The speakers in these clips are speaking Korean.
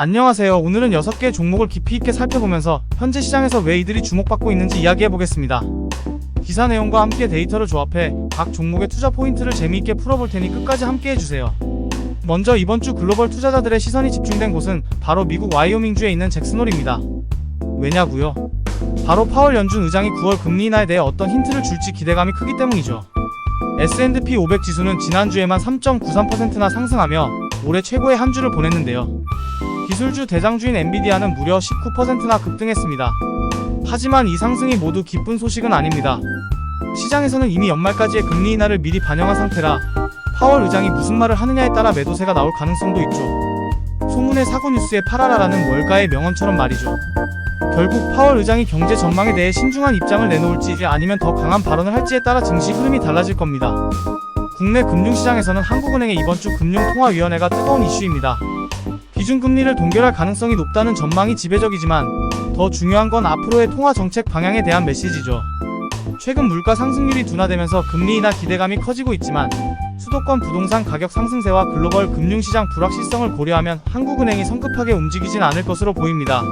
안녕하세요. 오늘은 6개 종목을 깊이 있게 살펴보면서 현재 시장에서 왜 이들이 주목받고 있는지 이야기해보겠습니다. 기사 내용과 함께 데이터를 조합해 각 종목의 투자 포인트를 재미있게 풀어볼 테니 끝까지 함께해주세요. 먼저 이번 주 글로벌 투자자들의 시선이 집중된 곳은 바로 미국 와이오밍주에 있는 잭슨홀입니다. 왜냐고요? 바로 파월 연준 의장이 9월 금리 인하에 대해 어떤 힌트를 줄지 기대감이 크기 때문이죠. S&P 500 지수는 지난주에만 3.93%나 상승하며 올해 최고의 한 주를 보냈는데요. 기술주 대장주인 엔비디아는 무려 19%나 급등했습니다. 하지만 이 상승이 모두 기쁜 소식은 아닙니다. 시장에서는 이미 연말까지의 금리 인하를 미리 반영한 상태라 파월 의장이 무슨 말을 하느냐에 따라 매도세가 나올 가능성도 있죠. 소문의 사고 뉴스에 팔아라라는 월가의 명언처럼 말이죠. 결국 파월 의장이 경제 전망에 대해 신중한 입장을 내놓을지 아니면 더 강한 발언을 할지에 따라 증시 흐름이 달라질 겁니다. 국내 금융시장에서는 한국은행의 이번 주 금융통화위원회가 뜨거운 이슈입니다. 기준금리를 동결할 가능성이 높다는 전망이 지배적이지만 더 중요한 건 앞으로의 통화정책 방향에 대한 메시지죠. 최근 물가 상승률이 둔화되면서 금리 인하 기대감이 커지고 있지만 수도권 부동산 가격 상승세와 글로벌 금융시장 불확실성을 고려하면 한국은행이 성급하게 움직이진 않을 것으로 보입니다.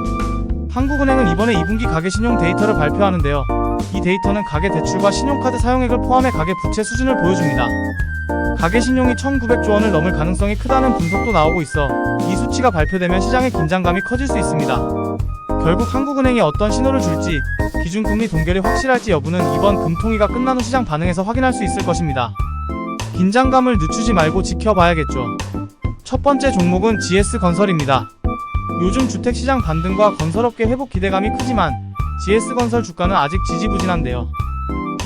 한국은행은 이번에 2분기 가계신용 데이터를 발표하는데요. 이 데이터는 가계대출과 신용카드 사용액을 포함해 가계부채 수준을 보여줍니다. 가계신용이 1900조 원을 넘을 가능성이 크다는 분석도 나오고 있어 이 수치가 발표되면 시장의 긴장감이 커질 수 있습니다. 결국 한국은행이 어떤 신호를 줄지, 기준금리 동결이 확실할지 여부는 이번 금통위가 끝난 후 시장 반응에서 확인할 수 있을 것입니다. 긴장감을 늦추지 말고 지켜봐야겠죠. 첫 번째 종목은 GS건설입니다. 요즘 주택시장 반등과 건설업계 회복 기대감이 크지만 GS건설 주가는 아직 지지부진한데요.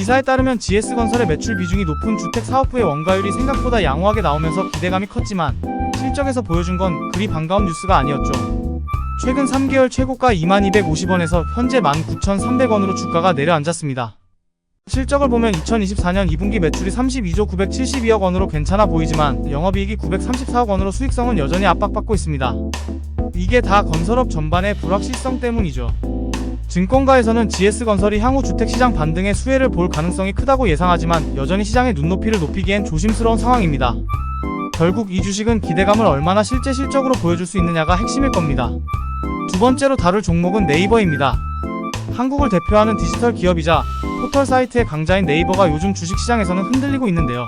기사에 따르면 GS건설의 매출 비중이 높은 주택사업부의 원가율이 생각보다 양호하게 나오면서 기대감이 컸지만 실적에서 보여준 건 그리 반가운 뉴스가 아니었죠. 최근 3개월 최고가 2250원에서 현재 19300원으로 주가가 내려앉았습니다. 실적을 보면 2024년 2분기 매출이 32조 972억 원으로 괜찮아 보이지만 영업이익이 934억 원으로 수익성은 여전히 압박받고 있습니다. 이게 다 건설업 전반의 불확실성 때문이죠. 증권가에서는 GS건설이 향후 주택시장 반등의 수혜를 볼 가능성이 크다고 예상하지만 여전히 시장의 눈높이를 높이기엔 조심스러운 상황입니다. 결국 이 주식은 기대감을 얼마나 실제 실적으로 보여줄 수 있느냐가 핵심일 겁니다. 두 번째로 다룰 종목은 네이버입니다. 한국을 대표하는 디지털 기업이자 포털 사이트의 강자인 네이버가 요즘 주식시장에서는 흔들리고 있는데요.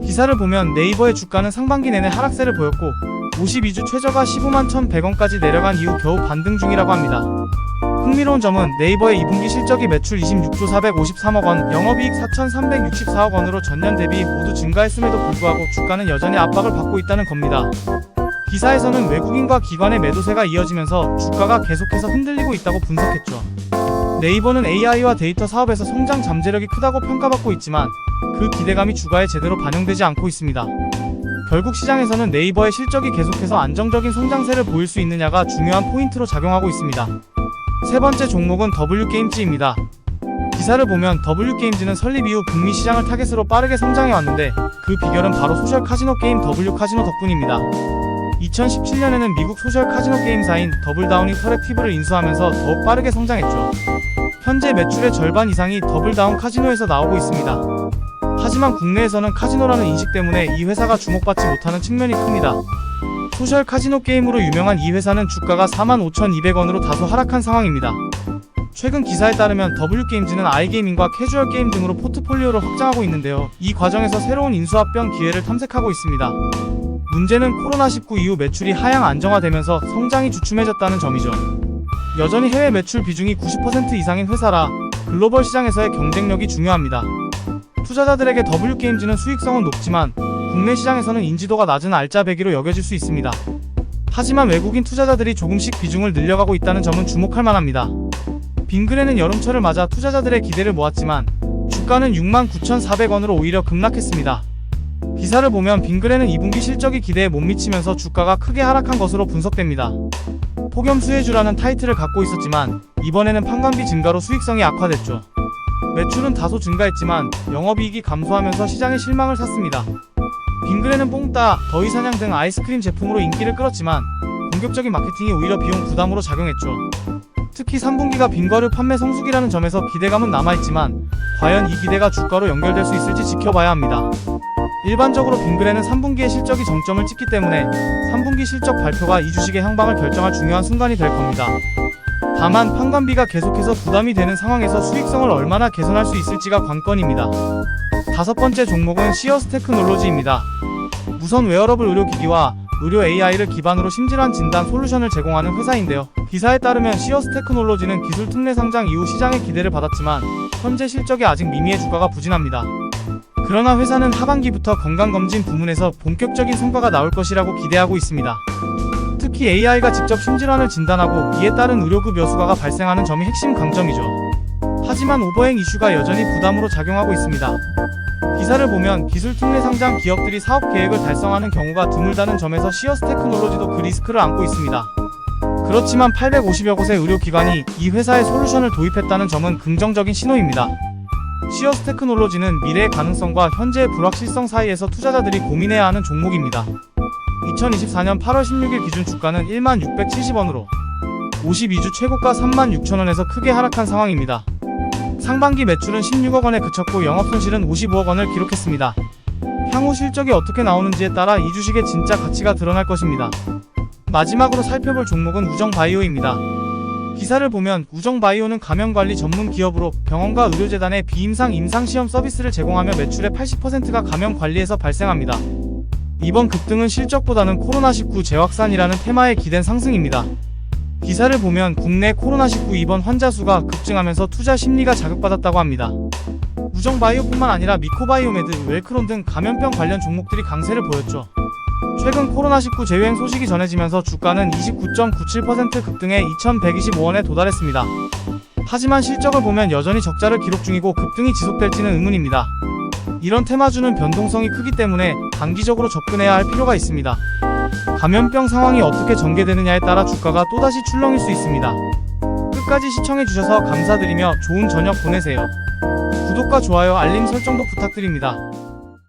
기사를 보면 네이버의 주가는 상반기 내내 하락세를 보였고 52주 최저가 15만 1100원까지 내려간 이후 겨우 반등 중이라고 합니다. 흥미로운 점은 네이버의 2분기 실적이 매출 26조 453억 원, 영업이익 4364억 원으로 전년 대비 모두 증가했음에도 불구하고 주가는 여전히 압박을 받고 있다는 겁니다. 기사에서는 외국인과 기관의 매도세가 이어지면서 주가가 계속해서 흔들리고 있다고 분석했죠. 네이버는 AI와 데이터 사업에서 성장 잠재력이 크다고 평가받고 있지만 그 기대감이 주가에 제대로 반영되지 않고 있습니다. 결국 시장에서는 네이버의 실적이 계속해서 안정적인 성장세를 보일 수 있느냐가 중요한 포인트로 작용하고 있습니다. 세 번째 종목은 W게임즈입니다. 기사를 보면 W게임즈는 설립 이후 북미 시장을 타겟으로 빠르게 성장해 왔는데 그 비결은 바로 소셜 카지노 게임 W카지노 덕분입니다. 2017년에는 미국 소셜 카지노 게임사인 더블다운 인터랙티브를 인수하면서 더욱 빠르게 성장했죠. 현재 매출의 절반 이상이 더블다운 카지노에서 나오고 있습니다. 하지만 국내에서는 카지노라는 인식 때문에 이 회사가 주목받지 못하는 측면이 큽니다. 소셜 카지노 게임으로 유명한 이 회사는 주가가 45,200원으로 다소 하락한 상황입니다. 최근 기사에 따르면 W게임즈는 아이게이밍과 캐주얼 게임 등으로 포트폴리오를 확장하고 있는데요. 이 과정에서 새로운 인수합병 기회를 탐색하고 있습니다. 문제는 코로나19 이후 매출이 하향 안정화되면서 성장이 주춤해졌다는 점이죠. 여전히 해외 매출 비중이 90% 이상인 회사라 글로벌 시장에서의 경쟁력이 중요합니다. 투자자들에게 W게임즈는 수익성은 높지만 국내 시장에서는 인지도가 낮은 알짜배기로 여겨질 수 있습니다. 하지만 외국인 투자자들이 조금씩 비중을 늘려가고 있다는 점은 주목할 만합니다. 빙그레는 여름철을 맞아 투자자들의 기대를 모았지만 주가는 69,400원으로 오히려 급락했습니다. 기사를 보면 빙그레는 2분기 실적이 기대에 못 미치면서 주가가 크게 하락한 것으로 분석됩니다. 폭염 수혜주라는 타이틀을 갖고 있었지만 이번에는 판관비 증가로 수익성이 악화됐죠. 매출은 다소 증가했지만 영업이익이 감소하면서 시장의 실망을 샀습니다. 빙그레는 뽕따, 더위사냥 등 아이스크림 제품으로 인기를 끌었지만 공격적인 마케팅이 오히려 비용 부담으로 작용했죠. 특히 3분기가 빙과류 판매 성수기라는 점에서 기대감은 남아있지만 과연 이 기대가 주가로 연결될 수 있을지 지켜봐야 합니다. 일반적으로 빙그레는 3분기에 실적이 정점을 찍기 때문에 3분기 실적 발표가 이 주식의 향방을 결정할 중요한 순간이 될 겁니다. 다만 판관비가 계속해서 부담이 되는 상황에서 수익성을 얼마나 개선할 수 있을지가 관건입니다. 다섯 번째 종목은 시어스 테크놀로지입니다. 무선 웨어러블 의료기기와 의료 AI를 기반으로 심질환 진단 솔루션을 제공하는 회사인데요. 기사에 따르면 시어스 테크놀로지는 기술 특례 상장 이후 시장의 기대를 받았지만 현재 실적이 아직 미미해 주가가 부진합니다. 그러나 회사는 하반기부터 건강검진 부문에서 본격적인 성과가 나올 것이라고 기대하고 있습니다. 특히 AI가 직접 심질환을 진단하고 이에 따른 의료급 여수가가 발생하는 점이 핵심 강점이죠. 하지만 오버행 이슈가 여전히 부담으로 작용하고 있습니다. 기사를 보면 기술 특례 상장 기업들이 사업 계획을 달성하는 경우가 드물다는 점에서 시어스 테크놀로지도 그 리스크를 안고 있습니다. 그렇지만 850여 곳의 의료기관이 이 회사의 솔루션을 도입했다는 점은 긍정적인 신호입니다. 시어스 테크놀로지는 미래의 가능성과 현재의 불확실성 사이에서 투자자들이 고민해야 하는 종목입니다. 2024년 8월 16일 기준 주가는 1670원으로 52주 최고가 36,000원에서 크게 하락한 상황입니다. 상반기 매출은 16억 원에 그쳤고 영업손실은 55억 원을 기록했습니다. 향후 실적이 어떻게 나오는지에 따라 이 주식의 진짜 가치가 드러날 것입니다. 마지막으로 살펴볼 종목은 우정바이오입니다. 기사를 보면 우정바이오는 감염관리 전문 기업으로 병원과 의료재단에 비임상 임상시험 서비스를 제공하며 매출의 80%가 감염관리에서 발생합니다. 이번 급등은 실적보다는 코로나19 재확산이라는 테마에 기댄 상승입니다. 기사를 보면 국내 코로나19 입원 환자 수가 급증하면서 투자 심리가 자극받았다고 합니다. 우정바이오뿐만 아니라 미코바이오메드, 웰크론 등 감염병 관련 종목들이 강세를 보였죠. 최근 코로나19 재유행 소식이 전해지면서 주가는 29.97% 급등해 2125원에 도달했습니다. 하지만 실적을 보면 여전히 적자를 기록 중이고 급등이 지속될지는 의문입니다. 이런 테마주는 변동성이 크기 때문에 단기적으로 접근해야 할 필요가 있습니다. 감염병 상황이 어떻게 전개되느냐에 따라 주가가 또다시 출렁일 수 있습니다. 끝까지 시청해주셔서 감사드리며 좋은 저녁 보내세요. 구독과 좋아요, 알림 설정도 부탁드립니다.